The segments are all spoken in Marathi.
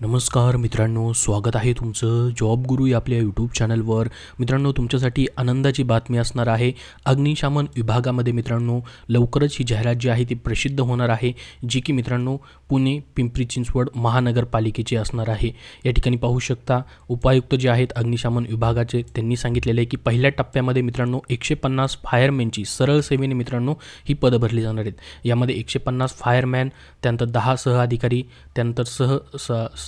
नमस्कार मित्रांनो, स्वागत आहे तुमचं जॉब गुरु या आपल्या यूट्यूब चॅनलवर. मित्रांनो, तुमच्यासाठी आनंदाची बातमी असणार आहे. अग्निशमन विभागामध्ये मित्रांनो लवकरच ही जाहिरात जी आहे ती प्रसिद्ध होणार आहे, जी की मित्रांनो पुणे पिंपरी चिंचवड महानगरपालिकेची असणार आहे. या ठिकाणी पाहू शकता उपायुक्त जे आहेत अग्निशमन विभागाचे, त्यांनी सांगितलेले आहे की पहिल्या टप्प्यामध्ये मित्रांनो 150 फायरमॅनची सरळ सेवेने मित्रांनो ही पदं भरली जाणार आहेत. यामध्ये 150 फायरमॅन, त्यानंतर 10 सहअधिकारी, त्यानंतर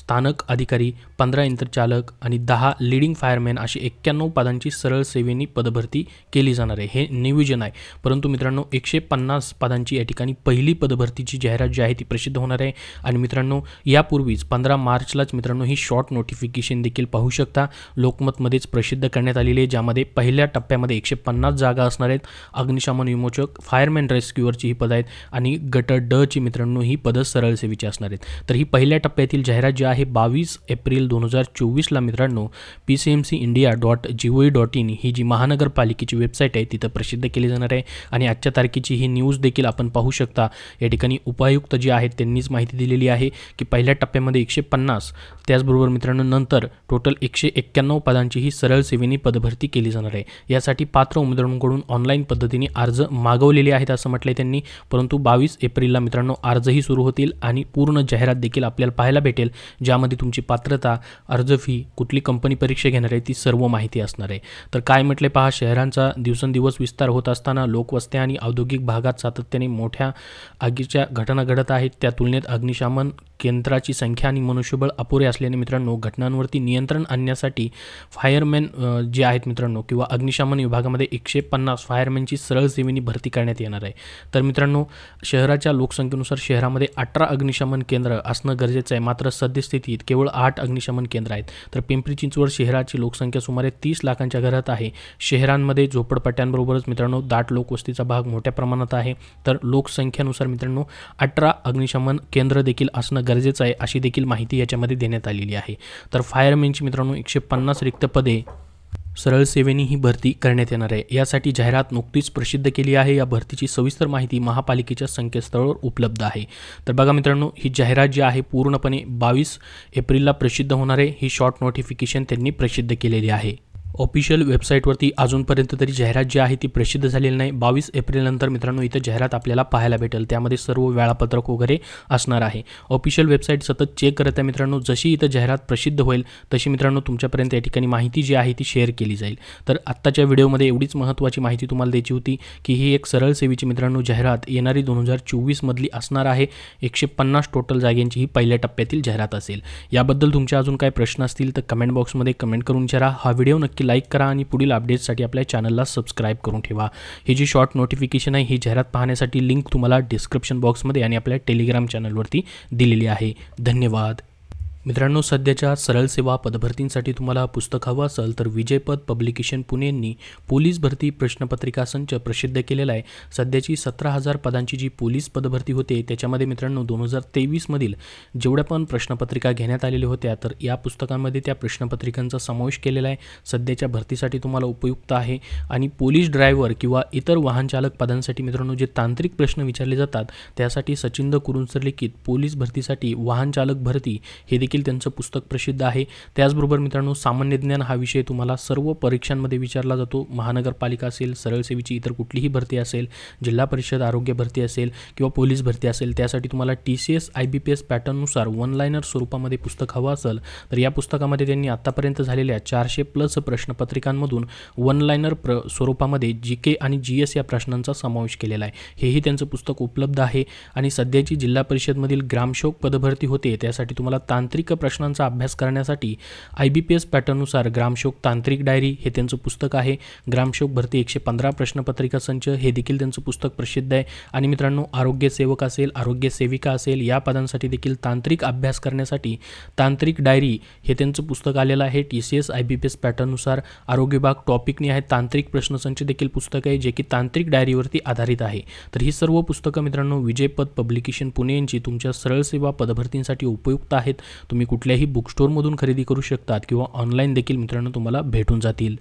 स्थानक अधिकारी, 15 यंत्रचालक आणि 10 लीडिंग फायरमॅन अशी 91 पदांची सरळ सेवेने पदभरती केली जाणार आहे. हे नियोजन आहे. परंतु मित्रांनो 150 पदांची या ठिकाणी पहिली पदभरतीची जाहिरात जी आहे ती प्रसिद्ध होणार आहे. आणि मित्रांनो यापूर्वीच 15 मार्चलाच मित्रांनो ही शॉर्ट नोटिफिकेशन देखील पाहू शकता लोकमतमध्येच प्रसिद्ध करण्यात आलेली आहे, ज्यामध्ये पहिल्या टप्प्यामध्ये 150 जागा असणार आहेत. अग्निशमन विमोचक, फायरमॅन रेस्क्यूअरची ही पदं आहेत आणि गट ड ची मित्रांनो ही पदं सरळ सेवेची असणार आहेत. तर ही पहिल्या टप्प्यातील जाहिरात जी आहे 22 एप्रिल 2024ला मित्रांनो pcmcindia.gov.in ही जी महानगरपालिकेची वेबसाईट आहे तिथं प्रसिद्ध केली जाणार आहे. आणि आजच्या तारखेची ही न्यूज देखील आपण पाहू शकता. या ठिकाणी उपायुक्त जे आहेत त्यांनीच माहिती दिलेली आहे की पहिल्या टप्प्यामध्ये 150, त्याचबरोबर मित्रांनो नंतर टोटल 191 पदांची ही सरळ सेवेने पदभरती केली जाणार आहे. यासाठी पात्र उमेदवारांकडून ऑनलाईन पद्धतीने अर्ज मागवलेले आहेत असं म्हटलंय त्यांनी. परंतु 22 एप्रिलला मित्रांनो अर्जही सुरू होतील आणि पूर्ण जाहिरात देखील आपल्याला पाहायला भेटेल, ज्यामध्ये तुमची पात्रता, अर्ज फी, कुठली कंपनी परीक्षा घेणार आहे ती सर्व माहिती असणार आहे. तर काय म्हटले पहा, शहरांचा दिवसेंदिवस विस्तार होत असताना लोकवस्त्या आणि औद्योगिक भागात सातत्याने मोठ्या आगीच्या घटना घडत आहेत. त्या तुलनेत अग्निशमन केंद्राची संख्या आणि मनुष्यबळ अपुरे असल्याने मित्रांनो घटनांवरती नियंत्रण आणण्यासाठी फायरमॅन जे आहेत मित्रांनो किंवा अग्निशमन विभागामध्ये 150 फायरमॅनची सरळ सेवेने भरती करण्यात येणार आहे. तर मित्रांनो शहराच्या लोकसंख्येनुसार शहरामध्ये 18 अग्निशमन केंद्र असणं गरजेचं आहे. मात्र सद्यस्थितीत केवळ 8 अग्निशमन केंद्र आहेत. तर पिंपरी चिंचवड शहराची लोकसंख्या सुमारे 30 लाखांच्या घरात आहे. शहरांमध्ये झोपडपट्ट्यांबरोबरच मित्रांनो दाट लोकवस्तीचा भाग मोठ्या प्रमाणात आहे. तर लोकसंख्येनुसार मित्रांनो 18 अग्निशमन केंद्र देखील असणं गरजेचं आहे, अशी देखील माहिती याच्यामध्ये देण्यात आलेली आहे. तर फायरमॅनची मित्रांनो 150 रिक्त पदे सरळ सेवेने ही भरती करण्यात येणार आहे. यासाठी जाहिरात नुकतीच प्रसिद्ध केली आहे. या भरतीची सविस्तर माहिती महापालिकेच्या संकेतस्थळावर उपलब्ध आहे. तर बघा मित्रांनो ही जाहिरात जी आहे पूर्णपणे 22 एप्रिलला प्रसिद्ध होणार आहे. ही शॉर्ट नोटिफिकेशन त्यांनी प्रसिद्ध केलेली आहे. ऑफिशियल वेबसाईटवरती अजूनपर्यंत तरी जाहिरात जी आहे ती प्रसिद्ध झालेली नाही. 22 एप्रिल नंतर मित्रांनो इथं जाहिरात आपल्याला पाहायला भेटेल. त्यामध्ये सर्व वेळापत्रक वगैरे असणार आहे. ऑफिशियल वेबसाईट सतत चेक करत आहे मित्रांनो. जशी इथं जाहिरात प्रसिद्ध होईल तशी मित्रांनो तुमच्यापर्यंत या ठिकाणी माहिती जी आहे ती शेअर केली जाईल. तर आत्ताच्या व्हिडिओमध्ये एवढीच महत्त्वाची माहिती तुम्हाला द्यायची होती की ही एक सरळ सेवेची मित्रांनो जाहिरात येणारी 2024 मधली असणार आहे. 150 टोटल जागांची ही पहिल्या टप्प्यातील जाहिरात असेल. याबद्दल तुमचे अजून काही प्रश्न असतील तर कमेंट बॉक्समध्ये कमेंट करून विचारा. हा व्हिडिओ नक्की लाईक करा आणि पुढील अपडेट्ससाठी आपल्या चॅनलला सबस्क्राईब करून ठेवा. ही जी शॉर्ट नोटिफिकेशन आहे ही जाहिरात पाहण्यासाठी लिंक तुम्हाला डिस्क्रिप्शन बॉक्समध्ये आणि आपल्या टेलिग्राम चॅनलवरती दिलेली आहे. धन्यवाद. मित्रांनो सध्याच्या सरळ सेवा पदभरतींसाठी तुम्हाला पुस्तक हवं असेल तर विजयपथ पब्लिकेशन पुणे यांनी पोलीस भरती प्रश्नपत्रिका संच प्रसिद्ध केलेला आहे. सध्याची 17,000 पदांची जी पोलीस पदभरती होते त्याच्यामध्ये मित्रांनो 2023 मधील जेवढ्या पण प्रश्नपत्रिका घेण्यात आलेल्या होत्या तर या पुस्तकांमध्ये त्या प्रश्नपत्रिकांचा समावेश केलेला आहे. सध्याच्या भरतीसाठी तुम्हाला उपयुक्त आहे. आणि पोलीस ड्रायव्हर किंवा इतर वाहन चालक पदांसाठी मित्रांनो जे तांत्रिक प्रश्न विचारले जातात त्यासाठी सचिंद कुरुंसर लिखित पोलीस भरतीसाठी वाहन चालक भरती हे देखील त्यांचं पुस्तक प्रसिद्ध आहे. त्याचबरोबर मित्रांनो सामान्य ज्ञान हा विषय तुम्हाला सर्व परीक्षांमध्ये विचारला जातो. महानगरपालिका असेल, सरळ सेवेची इतर कुठलीही भरती असेल, जिल्हा परिषद आरोग्य भरती असेल किंवा पोलीस भरती असेल, त्यासाठी तुम्हाला TCS IBPS पॅटर्ननुसार वन लाईनर स्वरूपामध्ये पुस्तक हवं असेल तर या पुस्तकामध्ये त्यांनी आत्तापर्यंत झालेल्या 400+ प्रश्नपत्रिकांमधून वन लाईनर स्वरूपामध्ये GK आणि GS या प्रश्नांचा समावेश केलेला आहे. हेही त्यांचं पुस्तक उपलब्ध आहे. आणि सध्याची जिल्हा परिषदमधील ग्रामसेवक पदभरती होते त्यासाठी तुम्हाला तांत्रिक प्रश्नांचा अभ्यास करण्यासाठी IBPS पॅटर्ननुसार ग्रामसेवक तांत्रिक डायरी हे त्यांचं पुस्तक आहे. ग्रामसेवक भरती 115 प्रश्नपत्रिका संच हे देखील त्यांचं पुस्तक प्रसिद्ध आहे. आणि मित्रांनो आरोग्य सेवक असेल, आरोग्य सेविका असेल या पदांसाठी देखील तांत्रिक अभ्यास करण्यासाठी तांत्रिक डायरी हे त्यांचं पुस्तक आलेलं आहे. TCS IBPS पॅटर्ननुसार आरोग्य विभाग टॉपिकने आहे. तांत्रिक प्रश्नसंच देखील पुस्तक आहे जे की तांत्रिक डायरीवरती आधारित आहे. तर ही सर्व पुस्तकं मित्रांनो विजयपथ पब्लिकेशन पुणे यांची तुमच्या सरळ सेवा पदभरतींसाठी उपयुक्त आहेत. तुम्ही कुठल्याही बुक स्टोअरमधून खरेदी करू शकतात किंवा ऑनलाईन देखील मित्रांनो तुम्हाला भेटून जातील.